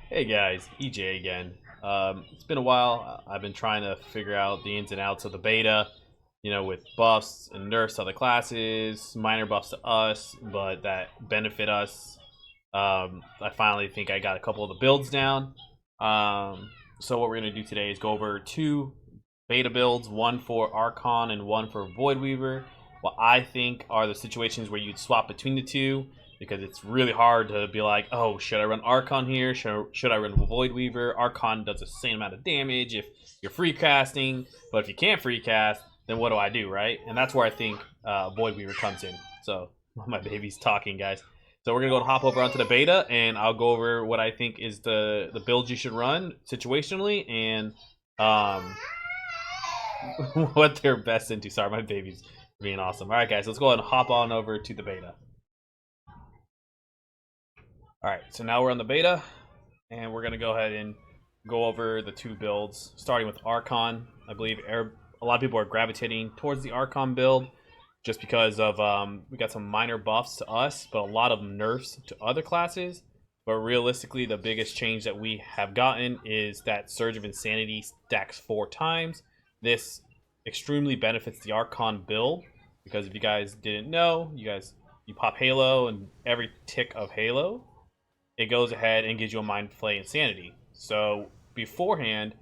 Hey guys, EJ again. It's been a while. I've been trying to figure out the ins and outs of the beta, with buffs and nerfs to other classes, minor buffs to us, but that benefit us. I finally think I got a couple of the builds down. So what we're going to do today is go over two beta builds, one for Archon and one for VoidWeaver. What I think are the situations where you'd swap between the two, because it's really hard to be like, oh, should I run Archon here? Should I run VoidWeaver? Archon does the same amount of damage if you're free casting, but if you can't free cast, then what do I do, right? And that's where I think VoidWeaver comes in. So my baby's talking, guys. So we're gonna go hop over onto the beta, and I'll go over what I think is the build you should run situationally, and what they're best into. Sorry, my baby's being awesome. All right, guys, let's go ahead and hop on over to the beta. All right, so now we're on the beta, and we're gonna go ahead and go over the two builds, starting with Archon. I believe a lot of people are gravitating towards the Archon build just because of we got some minor buffs to us, but a lot of nerfs to other classes. But realistically, the biggest change that we have gotten is that Surge of Insanity stacks 4 times. This extremely benefits the Archon build, because if you guys didn't know, you pop Halo, and every tick of Halo, it goes ahead and gives you a Mind Flay Insanity. So beforehand,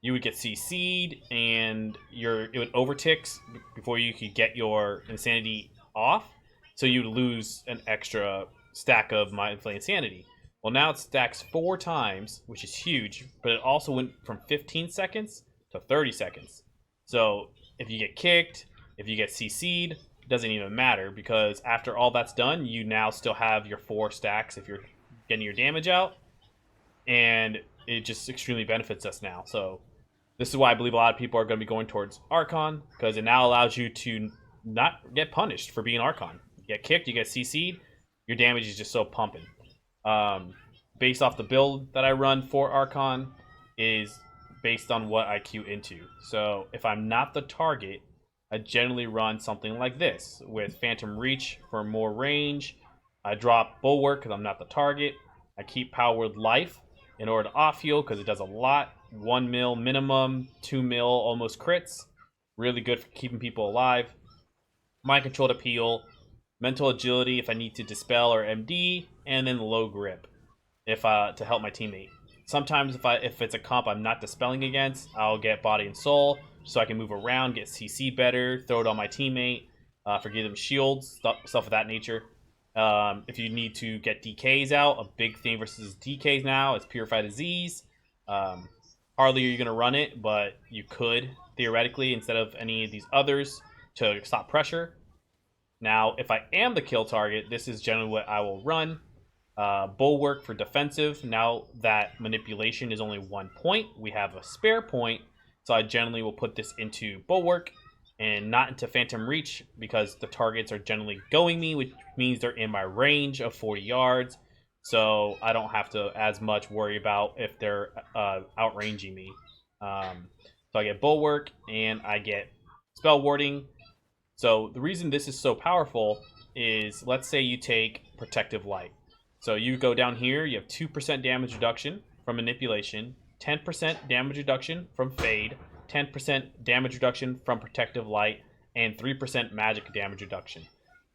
you would get CC'd, and it would overticks before you could get your Insanity off, so you'd lose an extra stack of Mind Flay Insanity. Well, now it stacks 4 times, which is huge, but it also went from 15 seconds to 30 seconds. So if you get kicked, if you get CC'd, it doesn't even matter, because after all that's done, you now still have your 4 stacks if you're getting your damage out, and it just extremely benefits us now. So this is why I believe a lot of people are going to be going towards Archon, because it now allows you to not get punished for being Archon. You get kicked, you get CC'd, your damage is just so pumping. Based off the build that I run for Archon is based on what I queue into. So if I'm not the target, I generally run something like this, with Phantom Reach for more range. I drop Bulwark because I'm not the target. I keep Powered Life in order to off heal, because it does a lot. 1 mil minimum, 2 mil almost crits. Really good for keeping people alive. Mind Control to heal. Mental Agility if I need to Dispel or MD. And then Low Grip to help my teammate. Sometimes if it's a comp I'm not dispelling against, I'll get Body and Soul so I can move around, get CC better, throw it on my teammate, forgive them shields, stuff of that nature. If you need to get DKs out, a big thing versus DKs now is Purify Disease. Hardly are you going to run it, but you could, theoretically, instead of any of these others, to stop pressure. Now, if I am the kill target, this is generally what I will run. Bulwark for defensive. Now that manipulation is only 1 point, we have a spare point, so I generally will put this into Bulwark and not into Phantom Reach, because the targets are generally going me, which means they're in my range of 40 yards, so I don't have to as much worry about if they're outranging me. So I get Bulwark, and I get Spell Warding. So the reason this is so powerful is, let's say you take Protective Light. So you go down here, you have 2% damage reduction from Manipulation, 10% damage reduction from Fade, 10% damage reduction from Protective Light, and 3% magic damage reduction.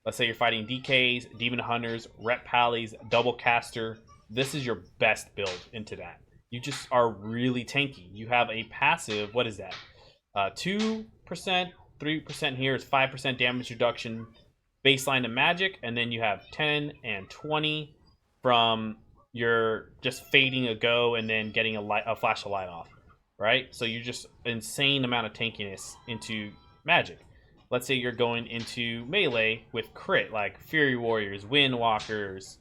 Let's say you're fighting DKs, Demon Hunters, Rep Pallies, Double Caster. This is your best build into that. You just are really tanky. You have a passive, what is that? 2%, 3% here is 5% damage reduction baseline to magic, and then you have 10 and 20 from your just fading a go and then getting a flash of light off. Right? So you're just insane amount of tankiness into magic. Let's say you're going into melee with crit, like Fury Warriors, Windwalkers,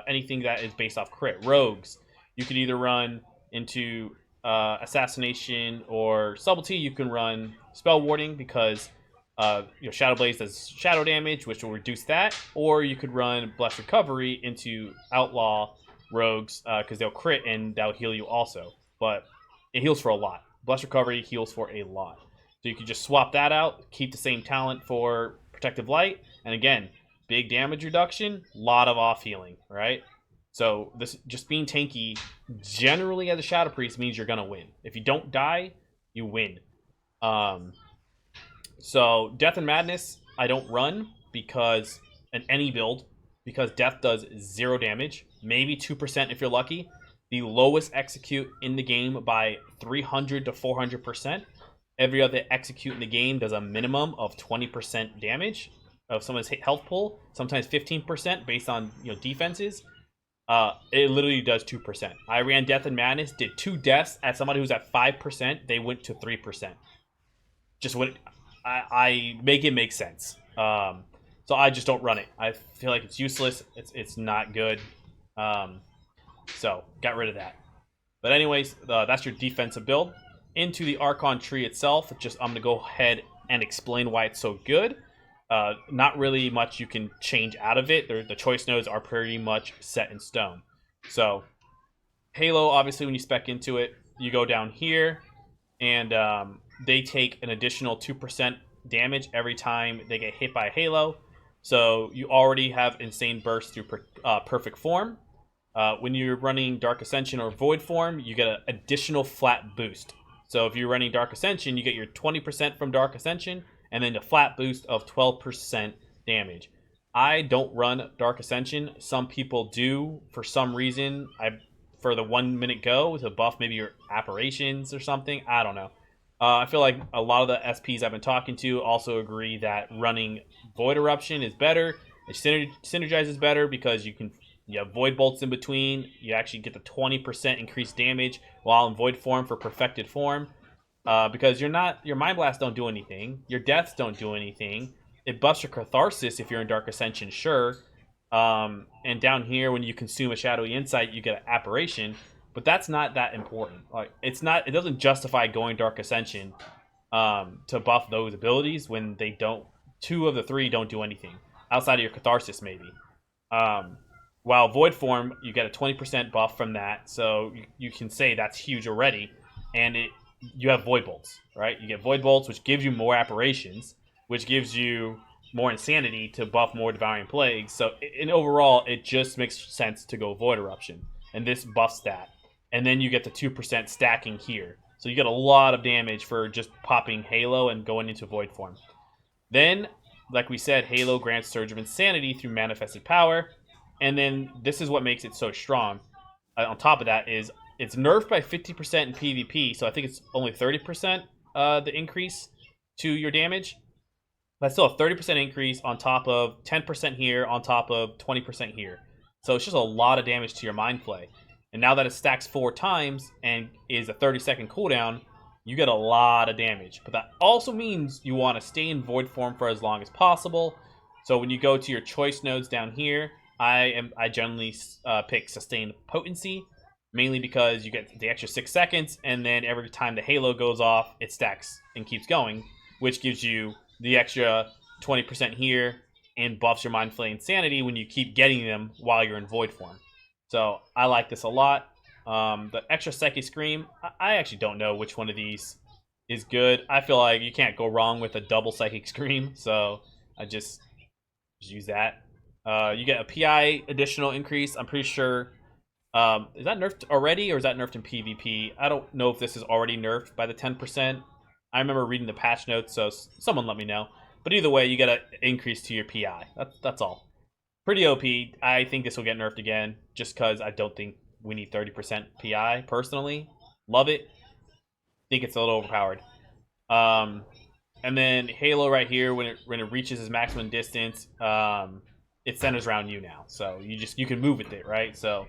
anything that is based off crit. Rogues, you could either run into Assassination or Subtlety. You can run Spell Warding, because Shadow Blaze does shadow damage, which will reduce that. Or you could run Blessed Recovery into Outlaw Rogues, because they'll crit and that'll heal you also. But it heals for a lot. Blessed Recovery heals for a lot. So you can just swap that out, keep the same talent for Protective Light, and again, big damage reduction, lot of off healing, right? So this just being tanky generally as a Shadow Priest means you're gonna win. If you don't die, you win. So Death and Madness I don't run because in any build, because Death does 0 damage, maybe 2% if you're lucky. The lowest execute in the game by 300 to 400%. Every other execute in the game does a minimum of 20% damage of someone's health pool, sometimes 15% based on defenses. It literally does 2%. I ran Death and Madness, did 2 deaths at somebody who's at 5%. They went to 3%. Just what I make it make sense. So I just don't run it. I feel like it's useless. It's not good. So got rid of that. But anyways, that's your defensive build. Into the Archon tree itself, I'm gonna go ahead and explain why it's so good. Not really much you can change out of it. The choice nodes are pretty much set in stone. So Halo, obviously, when you spec into it, you go down here, and they take an additional 2% damage every time they get hit by a Halo. So you already have insane burst through perfect form. When you're running Dark Ascension or Void form, you get an additional flat boost. So if you're running Dark Ascension, you get your 20% from Dark Ascension, and then a flat boost of 12% damage. I don't run Dark Ascension. Some people do for some reason. For the 1 minute go to buff maybe your apparitions or something. I don't know. I feel like a lot of the SPs I've been talking to also agree that running Void Eruption is better. It synergizes better because you have Void Bolts in between. You actually get the 20% increased damage while in Void form for perfected form. Because your Mind Blasts don't do anything. Your Deaths don't do anything. It buffs your Catharsis if you're in Dark Ascension, sure. And down here, when you consume a Shadowy Insight, you get an Apparition. But that's not that important. Like it doesn't justify going Dark Ascension to buff those abilities when they don't. 2 of the 3 don't do anything outside of your Catharsis, maybe. While Void form, you get a 20% buff from that, so you can say that's huge already. And you have Void Bolts, right? You get Void Bolts, which gives you more Apparitions, which gives you more Insanity to buff more Devouring Plagues. So overall, it just makes sense to go Void Eruption, and this buffs that. And then you get the 2% stacking here. So you get a lot of damage for just popping Halo and going into Void form. Then, like we said, Halo grants Surge of Insanity through Manifested Power. And then this is what makes it so strong. On top of that is it's nerfed by 50% in PvP. So I think it's only 30% the increase to your damage. That's still a 30% increase on top of 10% here, on top of 20% here. So it's just a lot of damage to your Mind Flay. And now that it stacks 4 times and is a 30-second cooldown, you get a lot of damage. But that also means you want to stay in Void form for as long as possible. So when you go to your choice nodes down here, I generally pick Sustained Potency, mainly because you get the extra 6 seconds, and then every time the Halo goes off, it stacks and keeps going, which gives you the extra 20% here and buffs your Mind Flay Insanity when you keep getting them while you're in Void form. So I like this a lot. The extra Psychic Scream, I actually don't know which one of these is good. I feel like you can't go wrong with a double Psychic Scream, so I just use that. You get a PI additional increase. I'm pretty sure. Is that nerfed already, or is that nerfed in PvP? I don't know if this is already nerfed by the 10%. I remember reading the patch notes, so someone let me know. But either way, you get an increase to your PI. That's all. Pretty OP. I think this will get nerfed again, just because I don't think we need 30% PI, personally. Love it. Think it's a little overpowered. And then Halo right here, when it reaches its maximum distance, it centers around you now. So you can move with it, right? So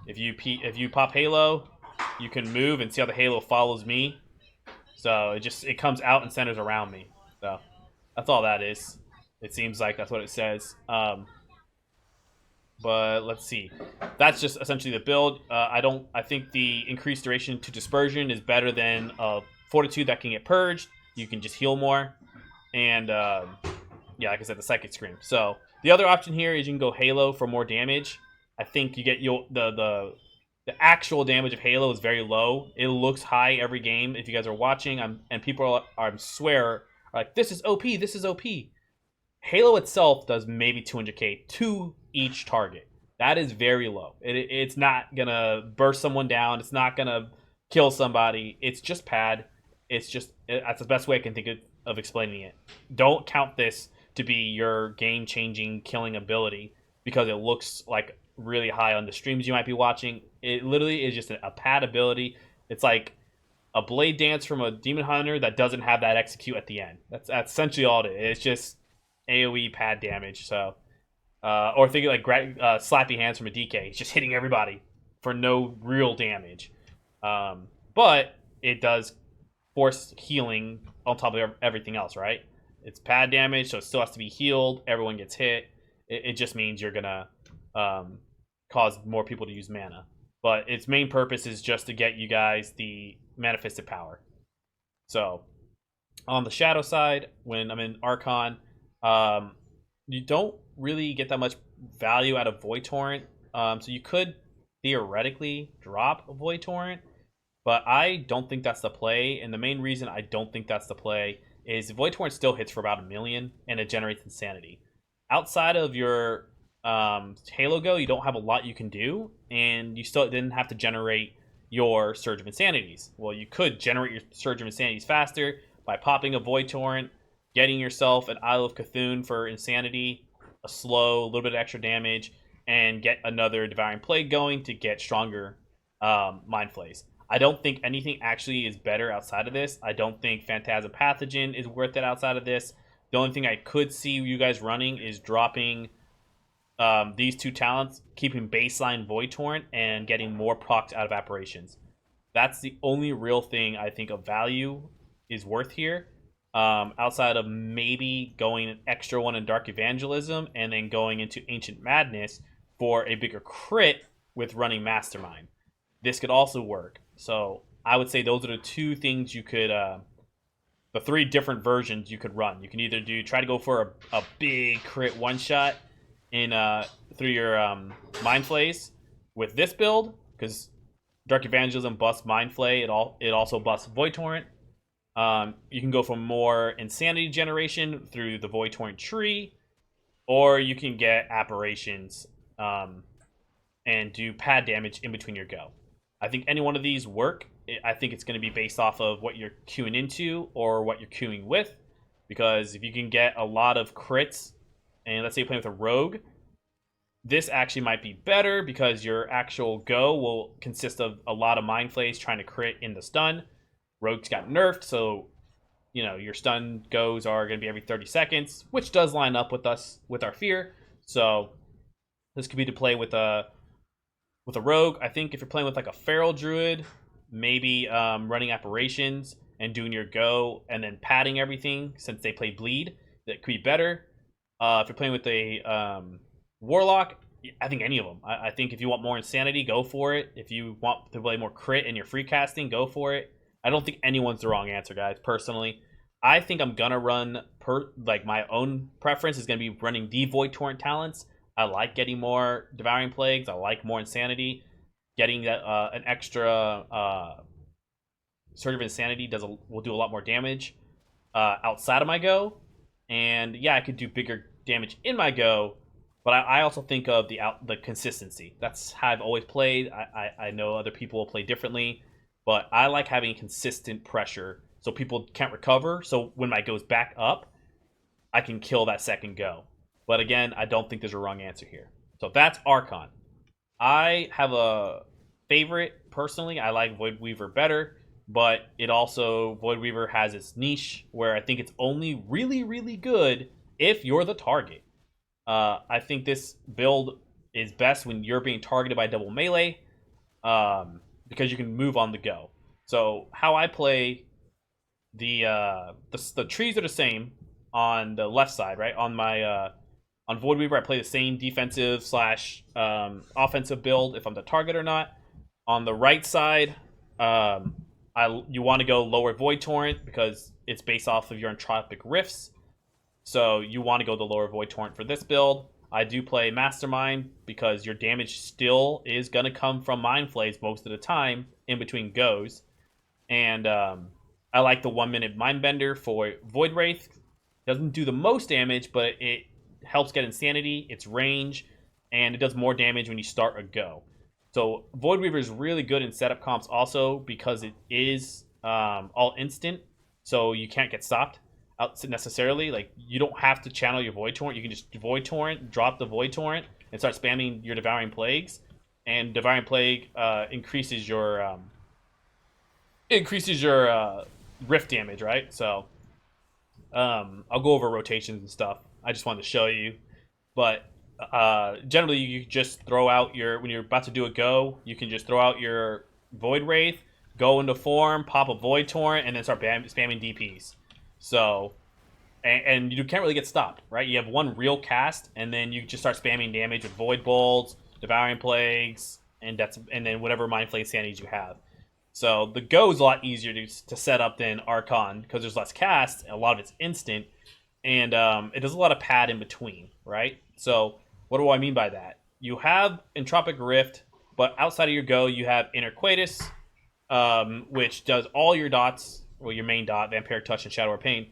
if you pop Halo, you can move and see how the Halo follows me. So it comes out and centers around me. So that's all that is. It seems like that's what it says. But let's see. That's just essentially the build. I think the increased duration to dispersion is better than Fortitude that can get purged. You can just heal more. And yeah, like I said, the Psychic Scream. So the other option here is you can go Halo for more damage. I think you get the actual damage of Halo is very low. It looks high every game if you guys are watching. And people I swear are like, this is OP, this is OP. Halo itself does maybe 200k to each target. That is very low. It's not gonna burst someone down. It's not gonna kill somebody. It's just pad. That's the best way I can think of explaining it. Don't count this to be your game-changing killing ability because it looks like really high on the streams you might be watching. It literally is just a pad ability. It's like a blade dance from a demon hunter that doesn't have that execute at the end. That's essentially all it is. It's just AoE pad damage. So. Or think like slappy hands from a DK. He's just hitting everybody for no real damage. But it does force healing on top of everything else, right? It's pad damage, so it still has to be healed. Everyone gets hit. It just means you're going to cause more people to use mana. But its main purpose is just to get you guys the manifested power. So, on the shadow side, when I'm in Archon, you don't really get that much value out of Void Torrent. So you could theoretically drop a Void Torrent, but I don't think that's the play. And the main reason I don't think that's the play is Void Torrent still hits for about 1 million and it generates insanity. Outside of your Halo Go, you don't have a lot you can do, and you still didn't have to generate your Surge of Insanities. Well, you could generate your Surge of Insanities faster by popping a Void Torrent, getting yourself an Isle of Cthulhu for Insanity, a slow, a little bit of extra damage, and get another Devouring Plague going to get stronger Mind Flays. I don't think anything actually is better outside of this. I don't think Phantasm Pathogen is worth it outside of this. The only thing I could see you guys running is dropping these two talents, keeping baseline Void Torrent, and getting more procs out of Apparitions. That's the only real thing I think of value is worth here. Outside of maybe going an extra one in Dark Evangelism and then going into Ancient Madness for a bigger crit with running Mastermind. This could also work. So I would say those are the two things you could, the three different versions you could run. You can either try to go for a big crit one shot in through your Mind Flays with this build, because Dark Evangelism busts Mind Flay. It also busts Void Torrent. You can go for more Insanity generation through the Void Torrent tree, or you can get Apparitions and do pad damage in between your go. I think any one of these work. I think it's going to be based off of what you're queuing into or what you're queuing with, because if you can get a lot of crits, and let's say you're playing with a rogue, this actually might be better because your actual go will consist of a lot of Mind Flays trying to crit in the stun. Rogues got nerfed, so your stun goes are going to be every 30 seconds, which does line up with our fear. So this could be to play with a rogue. I think if you're playing with like a feral druid, maybe running Apparitions and doing your go and then padding everything, since they play bleed, that could be better. If you're playing with a warlock, I think any of them. I think if you want more Insanity, go for it. If you want to play more crit and you're free casting, go for it. I don't think anyone's the wrong answer, guys, personally. I think I'm going to run, my own preference is going to be running the Void Torrent talents. I like getting more Devouring Plagues. I like more Insanity. Getting an extra Surge of Insanity will do a lot more damage outside of my go. And yeah, I could do bigger damage in my go, but I also think of the consistency. That's how I've always played. I know other people will play differently, but I like having consistent pressure so people can't recover. So when my go's back up, I can kill that second go. But again, I don't think there's a wrong answer here. So that's Archon. I have a favorite personally. I like VoidWeaver better, but VoidWeaver has its niche where I think it's only really, really good if you're the target. I think this build is best when you're being targeted by double melee, because you can move on the go. So how I play, the trees are the same on the left side, right? On my on VoidWeaver, I play the same defensive / offensive build if I'm the target or not. On the right side, you want to go lower Void Torrent because it's based off of your Entropic Rifts. So you want to go the lower Void Torrent for this build. I do play Mastermind because your damage still is going to come from Mind Flays most of the time in between goes. And I like the 1 minute Mindbender for Void Wraith. Doesn't do the most damage, but it helps get Insanity, its range, and it does more damage when you start a go. So VoidWeaver is really good in setup comps also because it is all instant, so you can't get stopped out necessarily. Like, you don't have to channel your Void Torrent. You can just Void Torrent, drop the Void Torrent, and start spamming your Devouring Plagues. And Devouring Plague increases your rift damage, right? So I'll go over rotations and stuff. I just wanted to show you, but generally you just throw out when you're about to do a go, you can just throw out your Void Wraith, go into form, pop a Void Torrent, and then start spamming DPs. So, and you can't really get stopped, right? You have one real cast, and then you just start spamming damage with Void Bolts, Devouring Plagues, and then whatever Mind Flay Sanities you have. So the go is a lot easier to set up than Archon because there's less cast, and a lot of it's instant, and it does a lot of pad in between, right? So what do I mean by that? You have Entropic Rift, but outside of your go, you have Inner Quatus, which does all your dots, well, your main dot, Vampiric Touch and Shadow or Pain,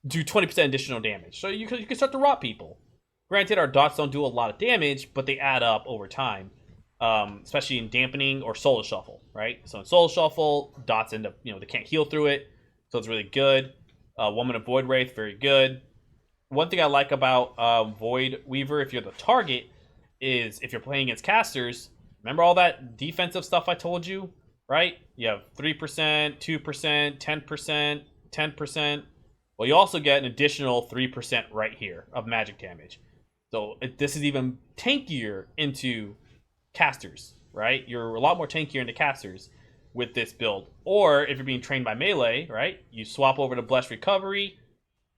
do 20% additional damage. So you can start to rot people. Granted, our dots don't do a lot of damage, but they add up over time. Especially in Dampening or Soul Shuffle, right? So in Soul Shuffle, dots end up, they can't heal through it, so it's really good. 1 minute Void Wraith, very good. One thing I like about VoidWeaver, if you're the target, is if you're playing against casters, remember all that defensive stuff I told you, right? You have 3%, 2%, 10%, 10%. Well, you also get an additional 3% right here of magic damage. So this is even tankier into casters, right? You're a lot more tankier into casters with this build. Or if you're being trained by melee, right? You swap over to Blessed Recovery,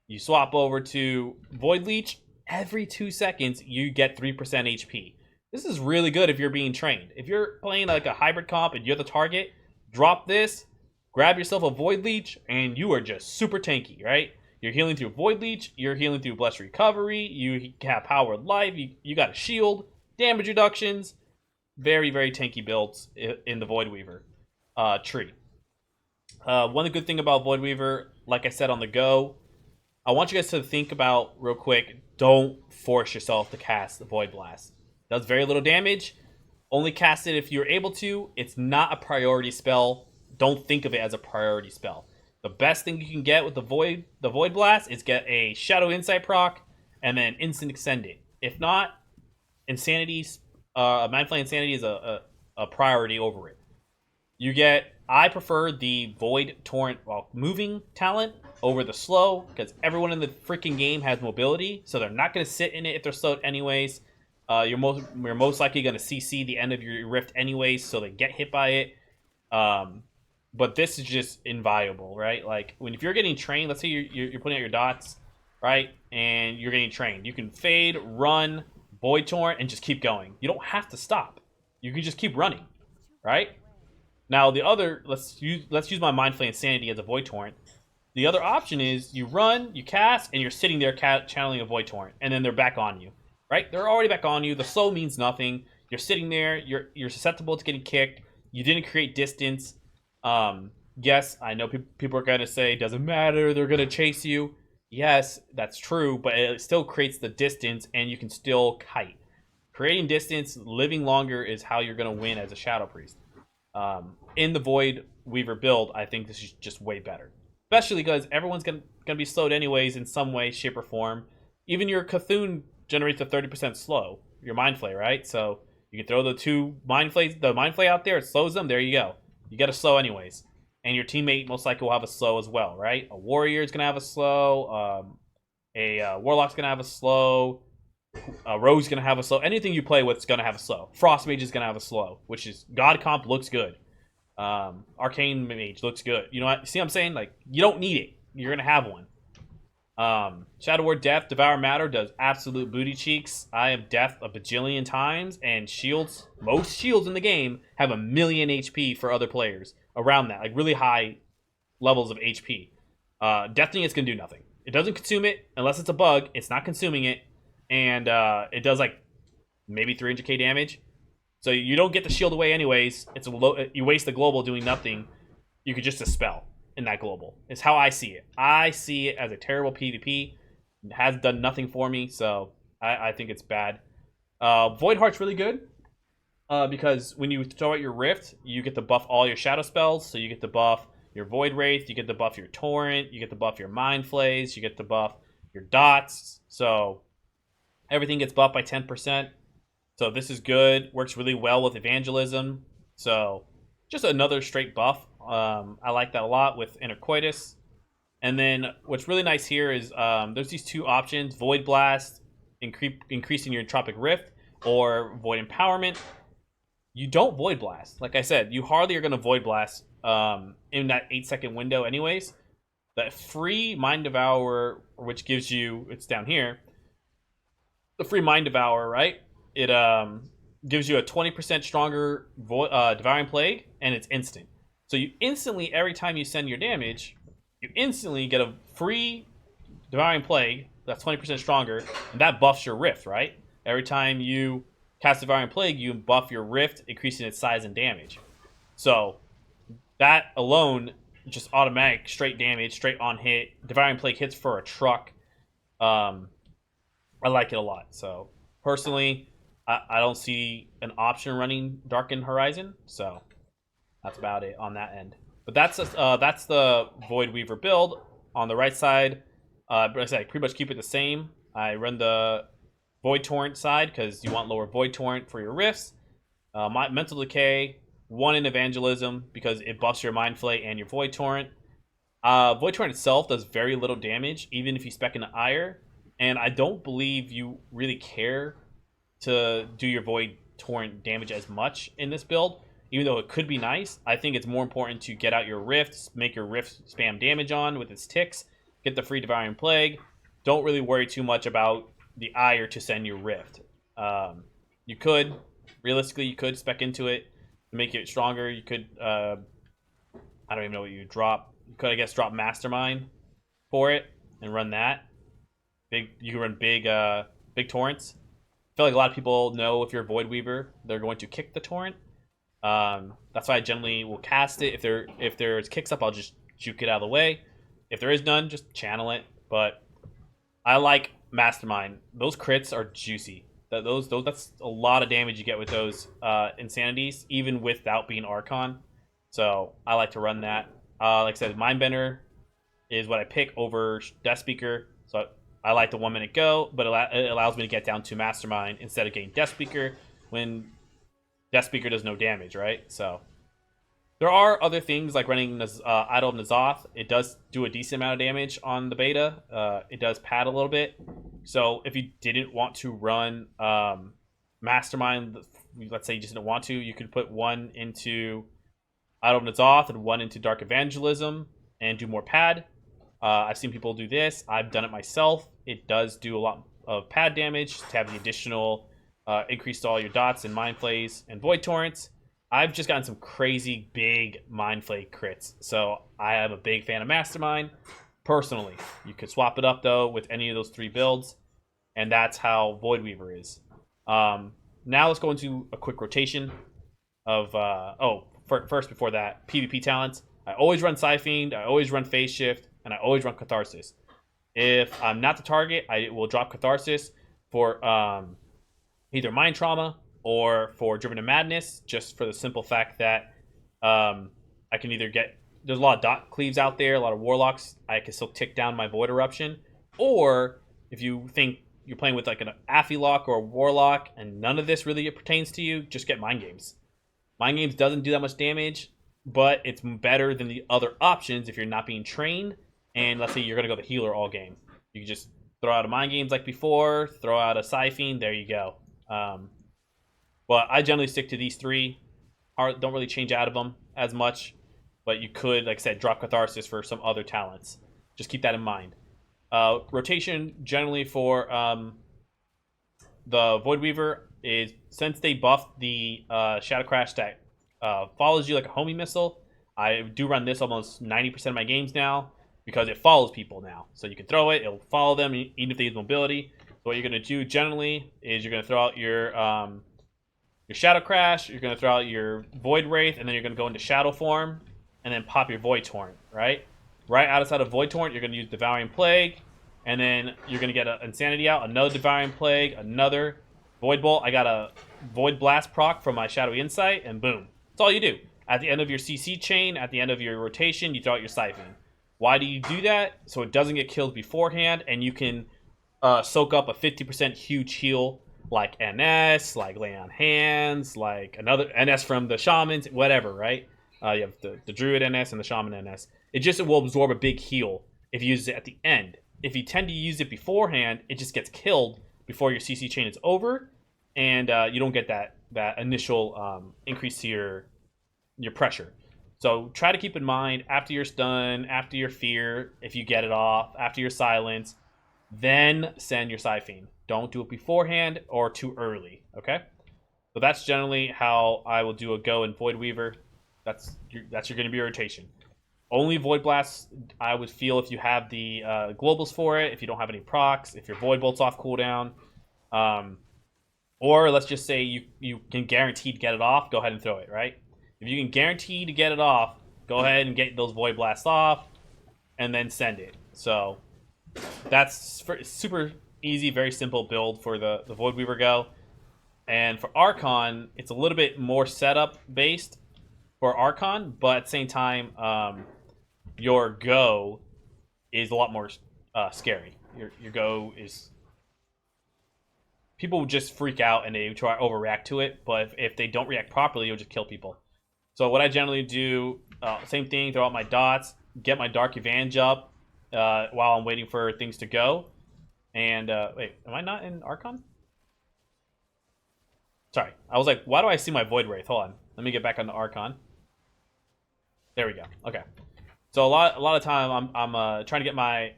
you swap over to Void Leech. Every 2 seconds, you get 3% HP. This is really good if you're being trained. If you're playing like a hybrid comp and you're the target, drop this, grab yourself a Void Leech, and you are just super tanky, right? You're healing through Void Leech, you're healing through Blessed Recovery, you have Powered Life, you got a shield, damage reductions. Very, very tanky builds in the VoidWeaver tree. One good thing about VoidWeaver, like I said on the go, I want you guys to think about real quick, don't force yourself to cast the Void Blast. It does very little damage. Only cast it if you're able to. It's not a priority spell. Don't think of it as a priority spell. The best thing you can get with the Void Blast is get a Shadow Insight proc and then instant extend it. If not, Insanity's Mind Flay Insanity is a priority over it. I prefer the Void Torrent while moving talent over the slow, because everyone in the freaking game has mobility, so they're not going to sit in it if they're slowed anyways. You're most likely going to CC the end of your rift anyways, so they get hit by it. But this is just invaluable, right? Like, if you're getting trained, let's say you're putting out your dots, right, and you're getting trained, you can fade, run, Void Torrent, and just keep going. You don't have to stop. You can just keep running, right? Now the other, let's use my Mind Flay Insanity as a Void Torrent. The other option is you run, you cast, and you're sitting there channeling a Void Torrent, and then they're back on you, right? They're already back on you. The slow means nothing. You're sitting there. You're susceptible to getting kicked. You didn't create distance. Yes, I know people are gonna say it doesn't matter. They're gonna chase you. Yes, that's true, but it still creates the distance, and you can still kite. Creating distance, living longer is how you're going to win as a Shadow Priest. In the VoidWeaver build, I think this is just way better. Especially because everyone's going to be slowed anyways in some way, shape, or form. Even your Cthulhu generates a 30% slow, your Mind Flay, right? So you can throw the Mind Flay out there, it slows them, there you go. You get a slow anyways. And your teammate most likely will have a slow as well, right? A warrior is going to have a slow. A warlock's going to have a slow. A rogue's going to have a slow. Anything you play with is going to have a slow. Frost Mage is going to have a slow, which is God comp looks good. Arcane Mage looks good. You know what? See what I'm saying? Like, you don't need it. You're going to have one. Shadow Word Death, Devour Matter does absolute booty cheeks. I have Death a bajillion times, and shields, most shields in the game have 1,000,000 HP for other players. Around that, like really high levels of HP. Deafening is going to do nothing. It doesn't consume it unless it's a bug. It's not consuming it, and it does like maybe 300k damage. So you don't get the shield away anyways. You waste the global doing nothing. You could just dispel in that global. It's how I see it. I see it as a terrible PvP. It has done nothing for me, so I think it's bad. Void Heart's really good. Because when you throw out your Rift, you get to buff all your shadow spells. So you get to buff your Void Wraith, you get to buff your Torrent, you get to buff your Mind Flays, you get to buff your Dots. So everything gets buffed by 10%. So this is good. Works really well with Evangelism. So just another straight buff. I like that a lot with Intercoitus. And then what's really nice here is there's these two options: Void Blast, increasing your Entropic Rift, or Void Empowerment. You don't Void Blast. Like I said, you hardly are going to Void Blast in that 8-second window anyways. That free Mind Devourer, which gives you, it's down here, the free Mind Devourer, right? It gives you a 20% stronger Devouring Plague, and it's instant. So you instantly, every time you send your damage, you instantly get a free Devouring Plague that's 20% stronger, and that buffs your Rift, right? Every time you cast Devouring Plague, you buff your Rift, increasing its size and damage. So that alone, just automatic, straight damage, straight on hit. Devouring Plague hits for a truck. I like it a lot. So personally, I don't see an option running Darkened Horizon. So that's about it on that end. But that's the VoidWeaver build. On the right side, I pretty much keep it the same. I run the Void Torrent side because you want lower Void Torrent for your Rifts. My Mental Decay, 1 in Evangelism because it buffs your Mind Flay and your Void Torrent. Void Torrent itself does very little damage, even if you spec into Ire. And I don't believe you really care to do your Void Torrent damage as much in this build. Even though it could be nice, I think it's more important to get out your Rifts, make your Rift spam damage on with its ticks, get the free Devouring Plague. Don't really worry too much about the Ire to send your Rift. You could, realistically, you could spec into it to make it stronger. You could, I don't even know what you drop. You could, I guess, drop Mastermind for it and run that. You can run big torrents. I feel like a lot of people know if you're a VoidWeaver, they're going to kick the torrent. That's why I generally will cast it. If there's kicks up, I'll just juke it out of the way. If there is none, just channel it. But I like Mastermind. Those crits are juicy. That's a lot of damage you get with those Insanities, even without being Archon. So I like to run that. Like I said, Mindbender is what I pick over Death Speaker. So I like the 1 minute go, but it allows me to get down to Mastermind instead of getting Death Speaker when Death Speaker does no damage, right? So there are other things like running Idol of N'Zoth. It does do a decent amount of damage on the beta. It does pad a little bit. So if you didn't want to run Mastermind, let's say you just didn't want to, you could put 1 into Idol of N'Zoth and 1 into Dark Evangelism and do more pad. I've seen people do this. I've done it myself. It does do a lot of pad damage to have the additional increase to all your dots and Mind Flays and Void Torrents. I've just gotten some crazy big Mind Flay crits. So I am a big fan of Mastermind. Personally, you could swap it up though with any of those 3 builds, and that's how VoidWeaver is. Now let's go into a quick rotation of first before that, PvP talents. I always run Psyfiend, I always run Phase Shift, and I always run Catharsis. If I'm not the target, I will drop Catharsis for either Mind Trauma or for Driven to Madness, just for the simple fact that I can either get... There's a lot of dot cleaves out there, a lot of warlocks. I can still tick down my Void Eruption. Or if you think you're playing with like an Aphilock or a Warlock and none of this really pertains to you, just get Mind Games. Mind Games doesn't do that much damage, but it's better than the other options if you're not being trained. And let's say you're going to go the healer all game. You can just throw out a Mind Games like before, throw out a Psyfiend, there you go. But I generally stick to these 3. Don't really change out of them as much. But you could, like I said, drop Catharsis for some other talents. Just keep that in mind. Rotation generally for the VoidWeaver is, since they buffed the Shadow Crash that follows you like a homing missile, I do run this almost 90% of my games now because it follows people now. So you can throw it, it'll follow them even if they use mobility. So what you're going to do generally is you're going to throw out your Shadow Crash, you're going to throw out your Void Wraith, and then you're going to go into Shadow form and then pop your Void Torrent, right? Right outside of Void Torrent, you're going to use Devouring Plague, and then you're going to get an Insanity out, another Devouring Plague, another Void Bolt, I got a Void Blast proc from my Shadowy Insight, and boom. That's all you do. At the end of your CC chain, at the end of your rotation, you throw out your Siphon. Why do you do that? So it doesn't get killed beforehand, and you can soak up a 50% huge heal like NS, like Lay on Hands, like another NS from the Shamans, whatever, right? You have the Druid NS and the Shaman NS. It will absorb a big heal if you use it at the end. If you tend to use it beforehand, it just gets killed before your CC chain is over, and you don't get that initial increase to your pressure. So try to keep in mind, after your stun, after your fear, if you get it off, after your silence, then send your Siphon. Don't do it beforehand or too early, okay? So that's generally how I will do a go in VoidWeaver. That's going to be your rotation. Only Void Blast, I would feel, if you have the globals for it, if you don't have any procs, if your Void Bolt's off cooldown, or let's just say you can guarantee to get it off, go ahead and throw it, right? If you can guarantee to get it off, go ahead and get those Void Blasts off, and then send it. So that's super easy, very simple build for the VoidWeaver go. And for Archon, it's a little bit more setup based for Archon, but at the same time, your go is a lot more scary. Your go is... People just freak out and they try to overreact to it, but if they don't react properly, you'll just kill people. So what I generally do, same thing, throw out my dots, get my Dark Evangel up while I'm waiting for things to go. And, wait, am I not in Archon? Sorry, I was like, why do I see my Void Wraith? Hold on, let me get back on the Archon. There we go, okay. So a lot of time, I'm trying to get my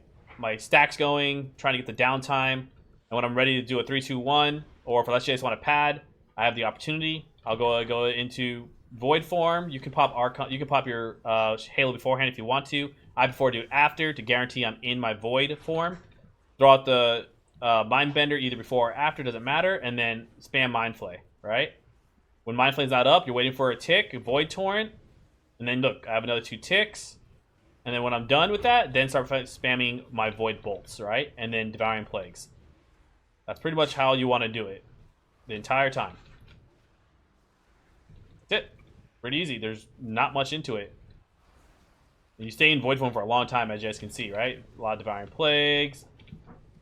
stacks going, trying to get the downtime. And when I'm ready to do a 3-2-1, or if let's say I just want to pad, I have the opportunity. I'll go into Void form. You can pop Archon. You can pop your Halo beforehand if you want to. I prefer to do it after to guarantee I'm in my Void form. Throw out the Mindbender either before or after, doesn't matter, and then spam Mindflay, right? When Mindflay's not up, you're waiting for a tick, Void Torrent, and then look, I have another 2 ticks. And then when I'm done with that, then start spamming my Void Bolts, right? And then Devouring Plagues. That's pretty much how you want to do it the entire time. That's it. Pretty easy. There's not much into it. And you stay in Void form for a long time, as you guys can see, right? A lot of Devouring Plagues,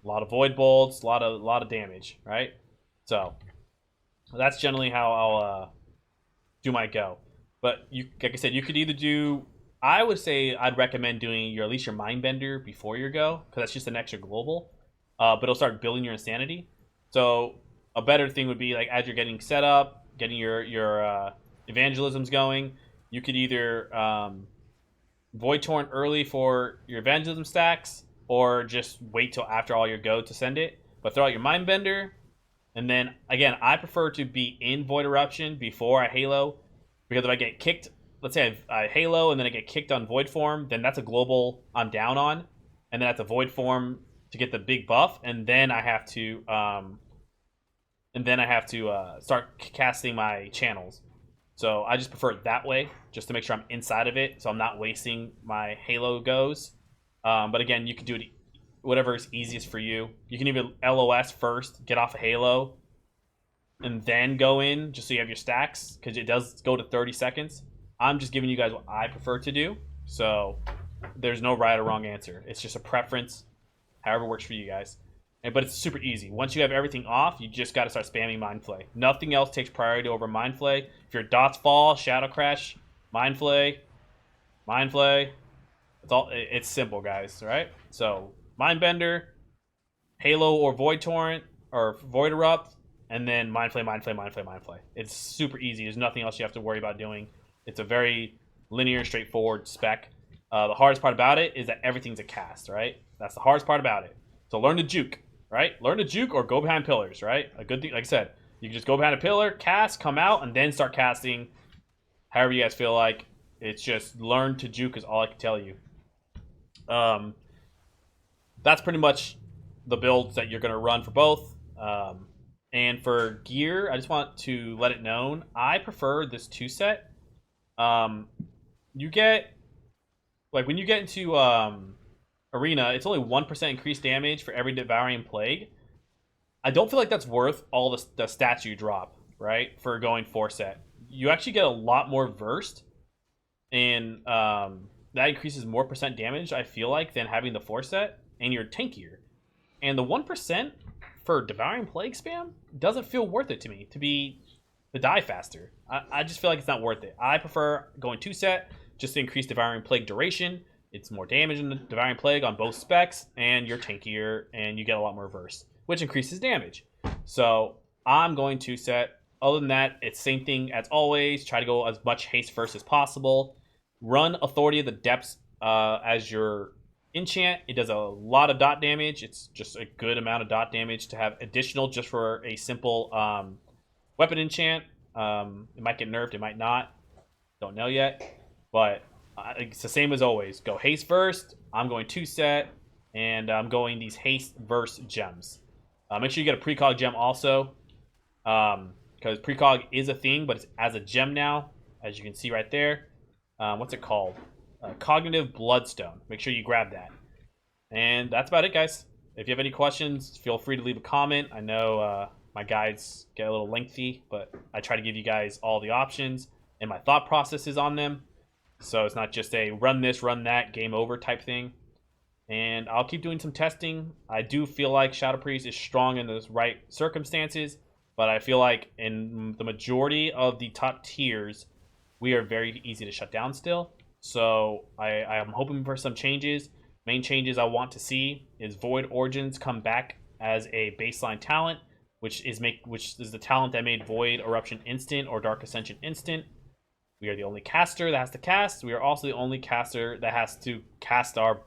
a lot of Void Bolts, a lot of damage, right? So that's generally how I'll do my go. But like I said, you could either do... I would say I'd recommend doing at least your Mindbender before your go, because that's just an extra global. But it'll start building your insanity. So a better thing would be, like, as you're getting set up, getting your evangelisms going, you could either Void Torrent early for your evangelism stacks, or just wait till after all your go to send it. But throw out your Mindbender, and then again, I prefer to be in Void Eruption before I Halo, because if I get kicked, let's say I Halo and then I get kicked on Void form, then that's a global I'm down on, and then that's a Void form to get the big buff, and then I have to start casting my channels. So I just prefer it that way, just to make sure I'm inside of it, so I'm not wasting my Halo goes. But again, you can do it whatever is easiest for you. You can even LOS first, get off a Halo, and then go in, just so you have your stacks, because it does go to 30 seconds. I'm just giving you guys what I prefer to do, so there's no right or wrong answer. It's just a preference. However works for you guys. But it's super easy. Once you have everything off, you just got to start spamming Mindflay. Nothing else takes priority over Mindflay. If your dots fall, Shadow Crash, Mindflay. It's simple, guys, right? So Mindbender, Halo or Void Torrent, or Void Erupt, and then Mindflay. It's super easy. There's nothing else you have to worry about doing. It's a very linear, straightforward spec. The hardest part about it is that everything's a cast, right? That's the hardest part about it. So learn to juke, right? Learn to juke or go behind pillars, right? A good thing, like I said, you can just go behind a pillar, cast, come out, and then start casting however you guys feel like. It's just learn to juke is all I can tell you. That's pretty much the builds that you're going to run for both. And for gear, I just want to let it known, I prefer this 2-set. You get... Like, when you get into Arena, it's only 1% increased damage for every Devouring Plague. I don't feel like that's worth all the stats you drop, right? For going 4-set. You actually get a lot more versed, and that increases more percent damage, I feel like, than having the 4-set, and you're tankier. And the 1% for Devouring Plague spam doesn't feel worth it to me to die faster. I just feel like it's not worth it. I prefer going 2-set just to increase Devouring Plague duration. It's more damage in the Devouring Plague on both specs, and you're tankier, and you get a lot more verse, which increases damage. So I'm going 2-set. Other than that, it's same thing as always. Try to go as much haste first as possible. Run Authority of the Depths as your enchant. It does a lot of dot damage. It's just a good amount of dot damage to have additional just for a simple weapon enchant. It might get nerfed, it might not. Don't know yet. But it's the same as always. Go haste first. I'm going 2-set, and I'm going these haste verse gems. Make sure you get a precog gem also, because precog is a thing, but it's as a gem now, as you can see right there. What's it called? Cognitive Bloodstone. Make sure you grab that. And that's about it, guys. If you have any questions, feel free to leave a comment. I know my guides get a little lengthy, but I try to give you guys all the options and my thought processes on them. So it's not just a run this, run that, game over type thing. And I'll keep doing some testing. I do feel like Shadow Priest is strong in the right circumstances, but I feel like in the majority of the top tiers, we are very easy to shut down still. So I am hoping for some changes. Main changes I want to see is Void Origins come back as a baseline talent, which is the talent that made Void Eruption instant or Dark Ascension instant. We are the only caster that has to cast. We are also the only caster that has to cast our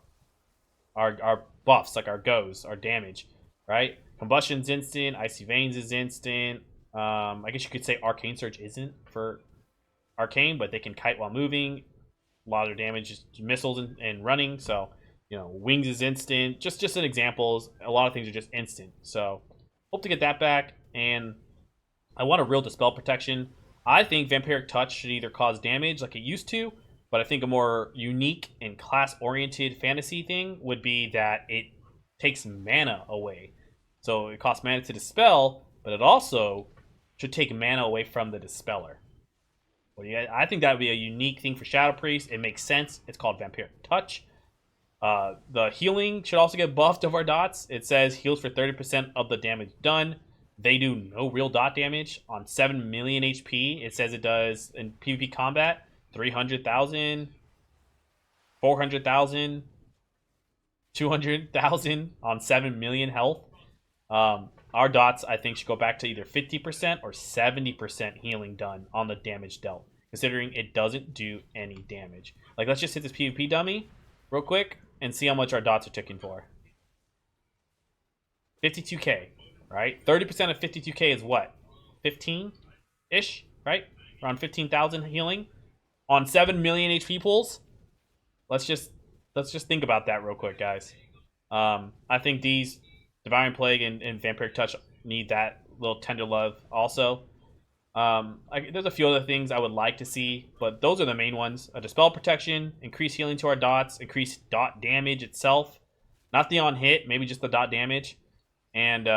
buffs, like our goes, our damage, right? Combustion's instant. Icy Veins is instant. I guess you could say Arcane Surge isn't for Arcane, but they can kite while moving. A lot of their damage is missiles and running. So, you know, Wings is instant. Just an examples. A lot of things are just instant. So, hope to get that back. And I want a real Dispel Protection. I think Vampiric Touch should either cause damage like it used to, but I think a more unique and class-oriented fantasy thing would be that it takes mana away. So it costs mana to dispel, but it also should take mana away from the Dispeller. I think that would be a unique thing for Shadow Priest. It makes sense. It's called Vampiric Touch. The healing should also get buffed of our dots. It says heals for 30% of the damage done. They do no real dot damage on 7 million HP. It says it does in PvP combat 300,000, 400,000, 200,000 on 7 million health. Our dots, I think, should go back to either 50% or 70% healing done on the damage dealt, considering it doesn't do any damage. Like, let's just hit this PvP dummy real quick and see how much our dots are ticking for. 52k. Right? 30% of 52k is what? 15-ish, right? Around 15,000 healing on 7 million HP pools. Let's just think about that real quick, guys. I think these Devouring Plague and Vampiric Touch need that little tender love also. There's a few other things I would like to see, but those are the main ones. A Dispel Protection, increase healing to our dots, increase dot damage itself. Not the on hit, maybe just the dot damage. And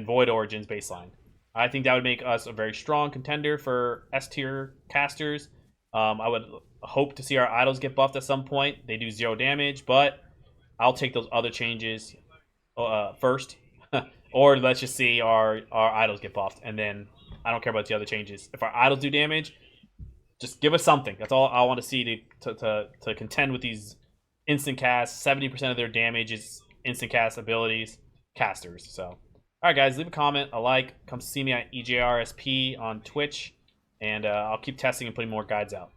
Void Origins baseline. I think that would make us a very strong contender for S tier casters. I would hope to see our idols get buffed at some point. They do 0 damage, but I'll take those other changes first. Or let's just see our idols get buffed, and then I don't care about the other changes. If our idols do damage, just give us something. That's all I want to see to contend with these instant casts. 70% of their damage is instant cast abilities, casters. So, all right, guys, leave a comment, a like. Come see me at Ejrsp on Twitch, and I'll keep testing and putting more guides out.